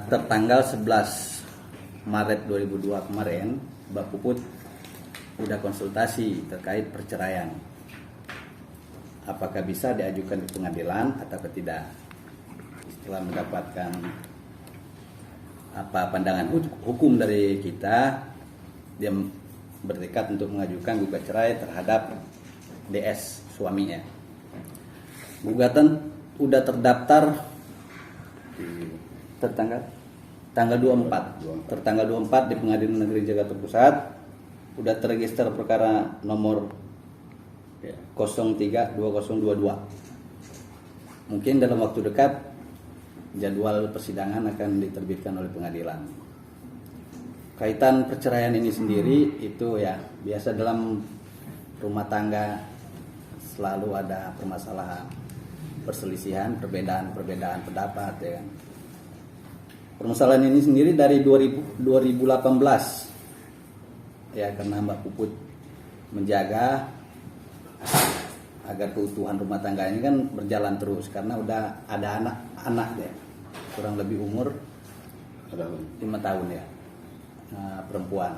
Tertanggal 11 Maret 2002 kemarin, Mbak Puput udah konsultasi terkait perceraian. Apakah bisa diajukan di pengadilan atau tidak? Setelah mendapatkan pandangan hukum dari kita, dia bertekad untuk mengajukan gugat cerai terhadap DS suaminya. Gugatan udah terdaftar tanggal 24 di Pengadilan Negeri Jakarta Pusat, udah terregister perkara nomor 03-2022. Mungkin dalam waktu dekat jadwal persidangan akan diterbitkan oleh pengadilan. Kaitan perceraian ini sendiri itu ya biasa dalam rumah tangga, selalu ada permasalahan, perselisihan, perbedaan pendapat ya kan. Permasalahan ini sendiri dari 2018 ya, karena Mbak Puput menjaga agar keutuhan rumah tangga ini kan berjalan terus, karena udah ada anak ya, kurang lebih umur 5 tahun ya, perempuan.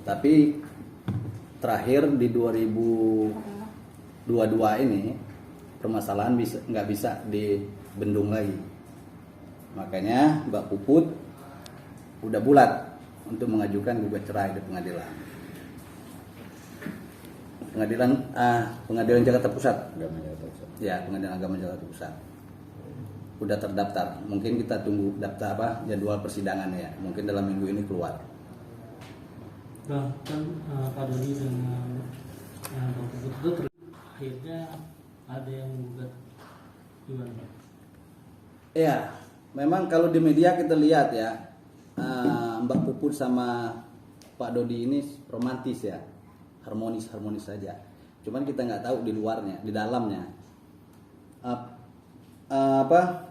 Tapi terakhir di 2022 ini permasalahan nggak bisa dibendung lagi. Makanya Mbak Puput udah bulat untuk mengajukan gugat cerai di pengadilan. Pengadilan Jakarta Pusat. Ya, Pengadilan Agama Jakarta Pusat. Udah terdaftar. Mungkin kita tunggu daftar jadwal persidangannya ya. Mungkin dalam minggu ini keluar. Bang, kan Pak Dodi dengan Bang Puput itu akhirnya ada yang menggugat, gimana Pak? Iya, memang kalau di media kita lihat ya, Mbak Puput sama Pak Dodi ini romantis ya, harmonis saja. Cuman kita nggak tahu di luarnya, di dalamnya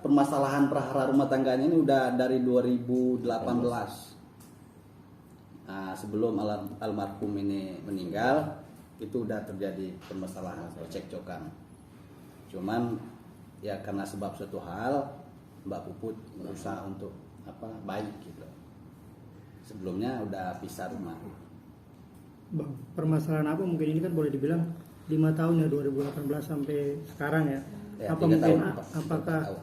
permasalahan prahara rumah tangganya ini udah dari 2018. Sebelum almarhum ini meninggal, itu udah terjadi permasalahan, percekcokan. Cuman ya karena sebab suatu hal, Mbak Puput berusaha untuk baik gitu. Sebelumnya udah pisah rumah. Bang, permasalahan apa mungkin ini kan boleh dibilang 5 tahun ya, 2018 sampai sekarang ya. Apa mungkin apakah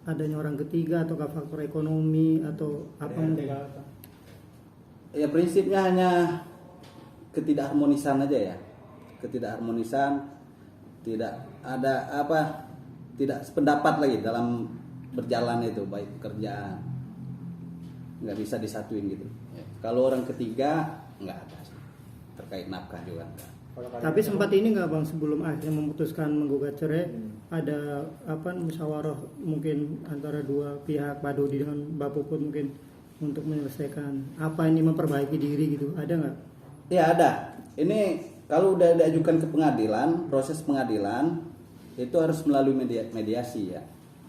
adanya orang ketiga atau faktor ekonomi atau apa mungkin? Ya prinsipnya hanya ketidakharmonisan aja ya. Ketidakharmonisan, tidak ada tidak sependapat lagi dalam berjalan itu, baik pekerjaan. Nggak bisa disatuin gitu. Kalau orang ketiga nggak ada sih. Terkait nafkah juga enggak. Tapi sempat ini nggak Bang, sebelum akhirnya memutuskan menggugat cerai, ada musyawarah mungkin antara dua pihak, Pak Dodi dengan Mbak Puput mungkin untuk menyelesaikan ini, memperbaiki diri gitu, ada nggak? Ya ada. Ini kalau udah diajukan ke pengadilan, proses pengadilan itu harus melalui mediasi ya.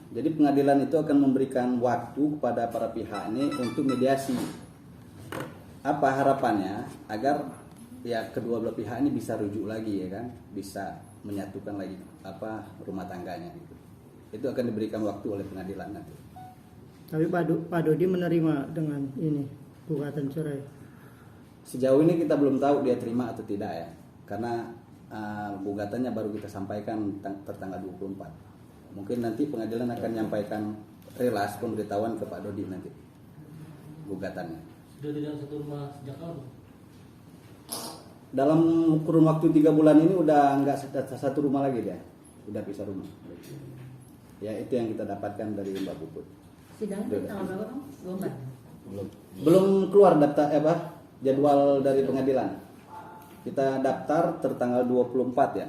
Jadi pengadilan itu akan memberikan waktu kepada para pihak ini untuk mediasi. Apa harapannya agar ya kedua belah pihak ini bisa rujuk lagi ya kan, bisa menyatukan lagi rumah tangganya gitu. Itu akan diberikan waktu oleh pengadilan nanti. Tapi Pak Dodi menerima dengan ini gugatan cerai. Sejauh ini kita belum tahu dia terima atau tidak ya, karena gugatannya baru kita sampaikan tertanggal 24. Mungkin nanti pengadilan akan menyampaikan relas pemberitahuan ke Pak Dodi nanti gugatannya. Sudah tidak satu rumah sejak kapan? Dalam kurun waktu 3 bulan ini udah nggak satu rumah lagi dia, udah pisah rumah. Ya itu yang kita dapatkan dari Mbak Puput. Sidangnya tanggal berapa Bang? 24? Belum keluar daftar jadwal dari pengadilan. Kita daftar tertanggal 24 ya.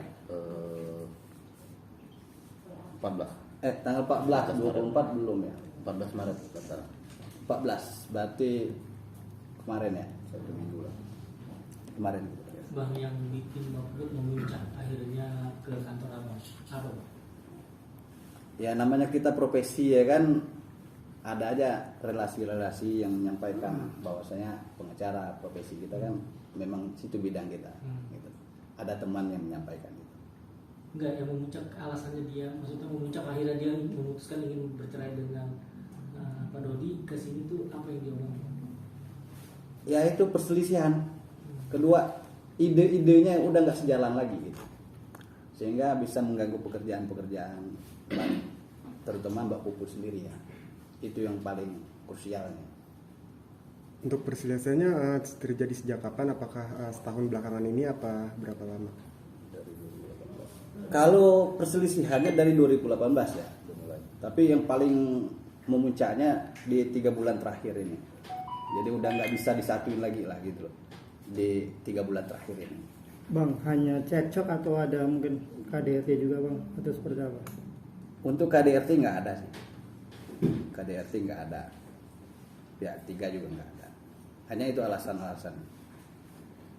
14. Tanggal 14, 24 belum ya. 14 Maret daftar. 14 berarti kemarin ya. 1 minggu lah. Kemarin. Bang, yang bikin Bang Puput memuncak akhirnya ke kantor apa Bang? Ya namanya kita profesi ya kan, ada aja relasi-relasi yang menyampaikan bahwasanya pengacara, profesi kita kan memang situ bidang kita gitu. Ada teman yang menyampaikan gitu. Enggak, yang memuncak alasannya dia, maksudnya memuncak akhirnya dia memutuskan ingin bercerai dengan Pak Dodi ke sini tuh apa yang diomongin? Ya itu perselisihan. Kedua, ide-idenya udah nggak sejalan lagi gitu. Sehingga bisa mengganggu pekerjaan-pekerjaan lain, terutama Mbak Puput sendiri ya. Itu yang paling krusialnya. Untuk perselisihannya terjadi sejak kapan? Apakah setahun belakangan ini apa berapa lama? Kalau perselisihannya dari 2018 ya. Tapi yang paling memuncaknya di 3 bulan terakhir ini. Jadi udah nggak bisa disatuin lagi lah gitu loh. Di 3 bulan terakhir ini. Bang, hanya cekcok atau ada mungkin KDRT juga bang? Atau seperti apa? Untuk KDRT nggak ada sih. KDRT nggak ada. Pihak 3 juga nggak ada. Hanya itu alasan-alasan.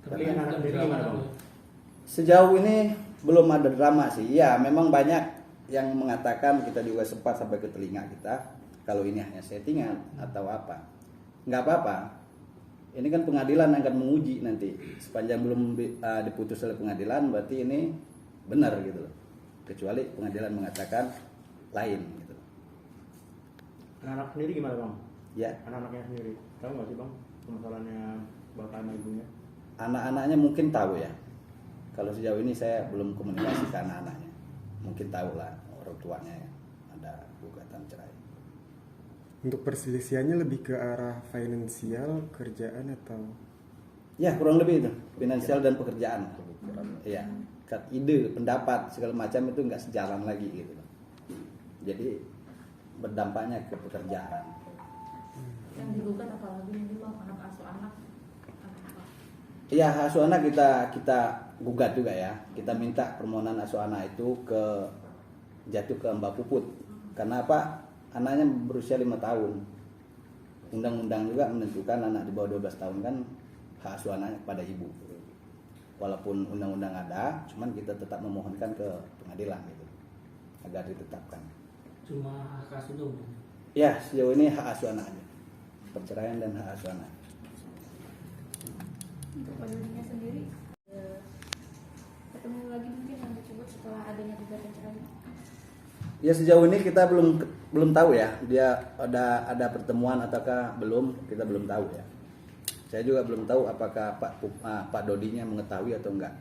Tapi yang anak sendiri gimana Bang? Sejauh ini belum ada drama sih. Ya memang banyak yang mengatakan, kita juga sempat sampai ke telinga kita, kalau ini hanya settingan atau apa. Nggak apa-apa. Ini kan pengadilan akan menguji nanti. Sepanjang belum diputus oleh pengadilan, berarti ini benar gitu loh. Kecuali pengadilan mengatakan lain gitu. Anak-anak sendiri gimana bang? Ya, Anak-anaknya sendiri tahu nggak sih bang permasalahannya bapak sama ibunya? anak-anaknya mungkin tahu ya. Kalau sejauh ini saya belum komunikasi ke anak-anaknya. Mungkin tahu lah orang tuanya ya, ada gugatan cerai. Untuk perselisihannya lebih ke arah finansial, kerjaan atau? Ya kurang lebih itu, finansial dan pekerjaan. Iya, ide, pendapat segala macam itu nggak sejalan lagi gitu. Jadi berdampaknya ke pekerjaan. Yang digugat apalagi ini bang, anak asuh anak. Iya, asuh anak kita gugat juga ya. Kita minta permohonan asuh anak itu jatuh ke Mbak Puput. Karena apa? Anaknya berusia 5 tahun. Undang-undang juga menentukan anak di bawah 12 tahun kan hak asuh anaknya kepada ibu. Walaupun undang-undang ada, cuman kita tetap memohonkan ke pengadilan gitu agar ditetapkan. Cuma hak asuh dong. Ya, sejauh ini hak asuh anak aja. Perceraian dan hak asuh anak. Untuk Dodinya sendiri ketemu lagi mungkin yang disebut setelah adanya gugatan cerai. Ya sejauh ini kita belum tahu ya, dia ada pertemuan ataukah belum, kita belum tahu ya. Saya juga belum tahu apakah Pak Dodinya mengetahui atau enggak.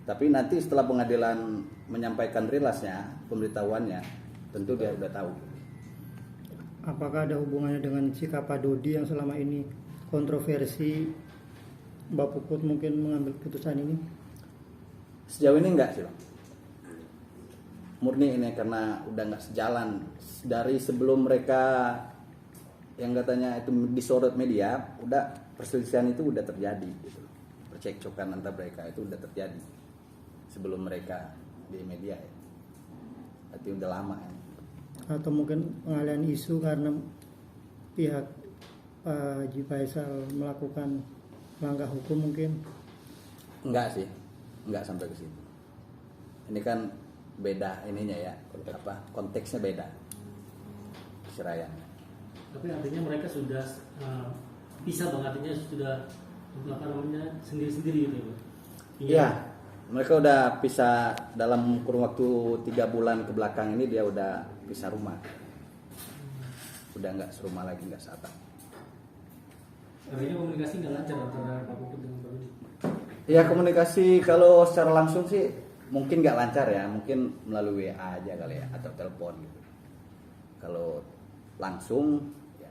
Tapi nanti setelah pengadilan menyampaikan rilasnya, pemberitahuannya, tentu dia udah tahu. Apakah ada hubungannya dengan sikap Pak Dodi yang selama ini kontroversi Mbak Puput mungkin mengambil keputusan ini? Sejauh ini enggak sih Bang. Murni ini karena udah nggak sejalan dari sebelum mereka yang katanya itu disorot media, udah perselisihan itu udah terjadi gitu. Percekcokan antar mereka itu udah terjadi sebelum mereka di media ya. Berarti udah lama ya. Atau mungkin pengalihan isu karena pihak Haji Faisal melakukan langkah hukum mungkin? Enggak sih, enggak sampai ke situ. Ini kan beda ininya ya, konteksnya beda perceraian. Tapi artinya mereka sudah bisa banget, artinya sudah apa namanya sendiri-sendiri gitu ya Bang? Iya, mereka udah pisah dalam kurun waktu 3 bulan ke belakang ini, dia udah pisah rumah. Udah nggak serumah lagi, nggak seatap. Artinya komunikasi nggak lancar antara Pak Puput dengan Pak Dodi? Ya komunikasi kalau secara langsung sih mungkin nggak lancar ya, mungkin melalui WA aja kali ya, atau telepon gitu. Kalau langsung ya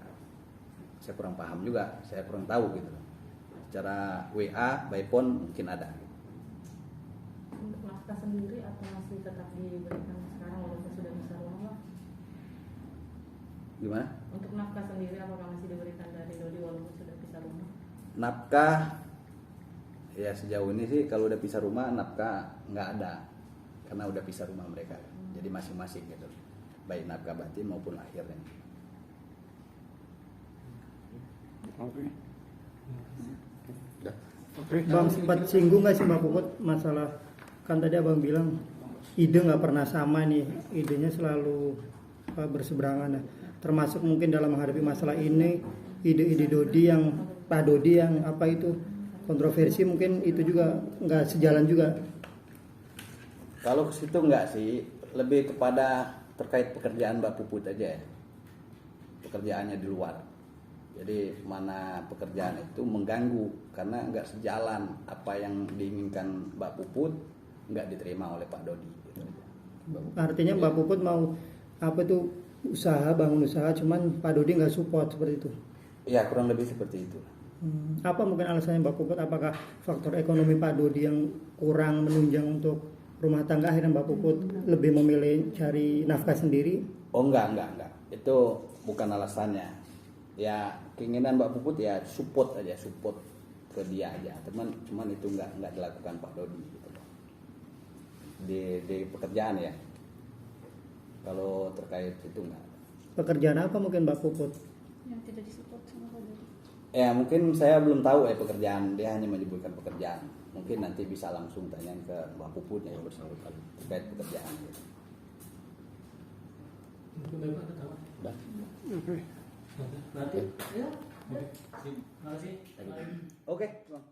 saya kurang paham juga, saya kurang tahu gitu. Secara WA, by phone mungkin ada. Untuk nafkah sendiri atau masih tetap diberikan sekarang walaupun sudah bisa rumah? Gimana? Untuk nafkah sendiri apakah masih diberikan dari Dodi walaupun sudah bisa rumah? Nafkah ya sejauh ini sih kalau udah pisah rumah nafkah nggak ada karena udah pisah rumah mereka, jadi masing-masing gitu, baik nafkah batin maupun lahirnya. Bang sempat singgung nggak sih Mbak Puput masalah, kan tadi abang bilang ide nggak pernah sama nih, idenya selalu berseberangan ya. Termasuk mungkin dalam menghadapi masalah ini ide-ide Dodi yang Pak Dodi yang apa itu kontroversi, mungkin itu juga nggak sejalan juga. Kalau ke situ nggak sih, lebih kepada terkait pekerjaan Mbak Puput aja ya. pekerjaannya di luar. Jadi mana pekerjaan itu mengganggu karena nggak sejalan apa yang diinginkan Mbak Puput, nggak diterima oleh Pak Dodi. Gitu aja. Artinya Mbak Puput mau apa tuh usaha, bangun usaha, cuman Pak Dodi nggak support seperti itu. Ya kurang lebih seperti itu. Apa mungkin alasannya Mbak Puput? Apakah faktor ekonomi Pak Dodi yang kurang menunjang untuk rumah tangga, akhirnya Mbak Puput lebih memilih cari nafkah sendiri? Oh enggak. Itu bukan alasannya. Ya keinginan Mbak Puput ya support ke dia aja. Cuman itu enggak dilakukan Pak Dodi gitu. Di pekerjaan ya. Kalau terkait itu enggak. Pekerjaan apa mungkin Mbak Puput? Yang tidak disupport sama Pak Dodi. Ya mungkin saya belum tahu pekerjaan, dia hanya menyebutkan pekerjaan. Mungkin nanti bisa langsung tanya ke Mbak Puput yang bersangkutan terkait pekerjaan. Gitu. Mungkin Bapak ada tahu. Udah. Berarti ya. Oke. Terima kasih. Oke, Bang.